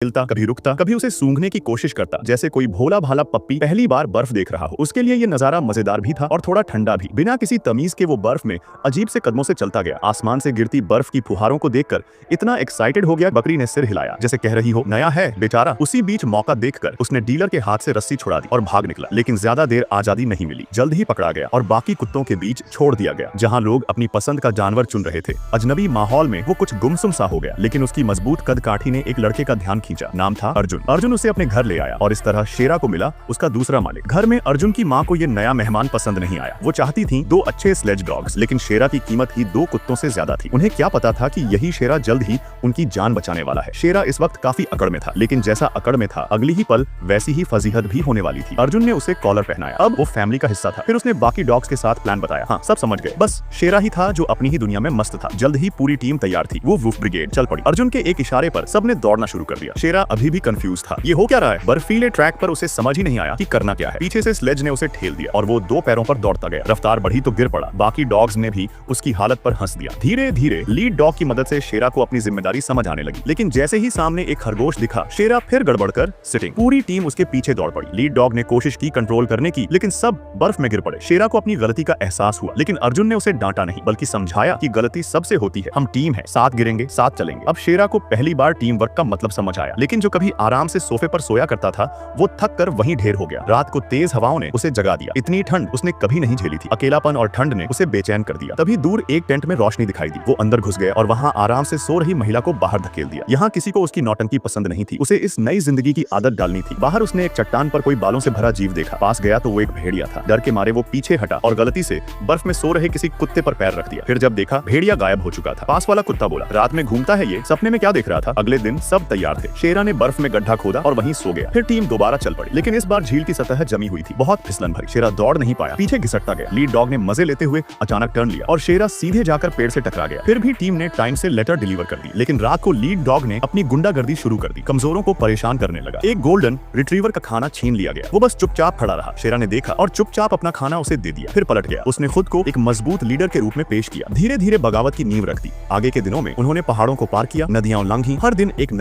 खिलता, कभी रुकता, कभी उसे सूंघने की कोशिश करता, जैसे कोई भोला भाला पप्पी पहली बार बर्फ देख रहा हो। उसके लिए ये नजारा मजेदार भी था और थोड़ा ठंडा भी। बिना किसी तमीज के वो बर्फ में अजीब से कदमों से चलता गया। आसमान से गिरती बर्फ की फुहारों को देखकर इतना एक्साइटेड हो गया, बकरी ने सिर हिलाया जैसे कह रही हो नया है बेचारा। उसी बीच मौका देखकर उसने डीलर के हाथ से रस्सी छुड़ा दी और भाग निकला, लेकिन ज्यादा देर आजादी नहीं मिली। जल्द ही पकड़ा गया और बाकी कुत्तों के बीच छोड़ दिया गया, जहाँ लोग अपनी पसंद का जानवर चुन रहे थे। अजनबी माहौल में वो कुछ गुमसुम सा हो गया, लेकिन उसकी मजबूत कद काठी ने एक लड़के का ध्यान खींचा। नाम था अर्जुन। अर्जुन उसे अपने घर ले आया और इस तरह शेरा को मिला उसका दूसरा मालिक। घर में अर्जुन की माँ को ये नया मेहमान पसंद नहीं आया। वो चाहती थी 2 अच्छे स्लेज डॉग्स, लेकिन शेरा की कीमत ही 2 कुत्तों से ज्यादा थी। उन्हें क्या पता था कि यही शेरा जल्द ही उनकी जान बचाने वाला है। शेरा इस वक्त काफी अकड़ में था, लेकिन जैसा अकड़ में था अगली ही पल वैसी ही फजीहत भी होने वाली थी। अर्जुन ने उसे कॉलर पहनाया, अब वो फैमिली का हिस्सा था। फिर उसने बाकी डॉग्स के साथ प्लान बताया। हाँ, सब समझ गए, बस शेरा ही था जो अपनी ही दुनिया में मस्त था। जल्द ही पूरी टीम तैयार थी। वो वुल्फ ब्रिगेड चल पड़ी। अर्जुन के एक इशारे पर सबने दौड़ना शुरू कर दिया। शेरा अभी भी कंफ्यूज था, ये हो क्या रहा है। बर्फीले ट्रैक पर उसे समझ ही नहीं आया कि करना क्या है। पीछे से स्लेज ने उसे ठेल दिया और वो 2 पैरों पर दौड़ता गया। रफ्तार बढ़ी तो गिर पड़ा। बाकी डॉग्स ने भी उसकी हालत पर हंस दिया। धीरे धीरे लीड डॉग की मदद से शेरा को अपनी जिम्मेदारी समझ आने लगी, लेकिन जैसे ही सामने एक खरगोश दिखा, शेरा फिर गड़बड़ कर सिटिंग। पूरी टीम उसके पीछे दौड़ पड़ी। लीड डॉग ने कोशिश की कंट्रोल करने की, लेकिन सब बर्फ में गिर पड़े। शेरा को अपनी गलती का एहसास हुआ, लेकिन अर्जुन ने उसे डांटा नहीं, बल्कि समझाया कि गलती सबसे होती है, हम टीम है, साथ गिरेंगे साथ चलेंगे। अब शेरा को पहली बार टीम वर्क का मतलब समझ आया, लेकिन जो कभी आराम से सोफे पर सोया करता था वो थक कर वहीं ढेर हो गया। रात को तेज हवाओं ने उसे जगा दिया। इतनी ठंड उसने कभी नहीं झेली थी। अकेलापन और ठंड ने उसे बेचैन कर दिया। तभी दूर एक टेंट में रोशनी दिखाई दी। वो अंदर घुस गया और वहाँ आराम से सो रही महिला को बाहर धकेल दिया। यहाँ किसी को उसकी नौटंकी पसंद नहीं थी। उसे इस नई जिंदगी की आदत डालनी थी। बाहर उसने एक चट्टान पर कोई बालों से भरा जीव देखा। पास गया तो वो एक भेड़िया था। डर के मारे वो पीछे हटा और गलती से बर्फ में सो रहे किसी कुत्ते पर पैर रख दिया। फिर जब देखा भेड़िया गायब हो चुका था। पास वाला कुत्ता बोला, रात में घूमता है ये, सपने में क्या देख रहा था। अगले दिन सब तैयार थे। शेरा ने बर्फ में गड्ढा खोदा और वहीं सो गया। फिर टीम दोबारा चल पड़ी, लेकिन इस बार झील की सतह जमी हुई थी, बहुत फिसलन भरी। शेरा दौड़ नहीं पाया, पीछे घिसटता गया। लीड डॉग ने मजे लेते हुए अचानक टर्न लिया और शेरा सीधे जाकर पेड़ से टकरा गया। फिर भी टीम ने टाइम से लेटर डिलीवर कर दी, लेकिन रात को लीड डॉग ने अपनी गुंडागर्दी शुरू कर दी। कमजोरों को परेशान करने लगा। एक गोल्डन रिट्रीवर का खाना छीन लिया गया। वो बस चुपचाप खड़ा रहा। शेरा ने देखा और चुपचाप अपना खाना उसे दे दिया। फिर पलट गया। उसने खुद को एक मजबूत लीडर के रूप में पेश किया। धीरे धीरे बगावत की नींव रख दी। आगे के दिनों में उन्होंने पहाड़ों को पार किया, नदियां लांघी, हर दिन एक नई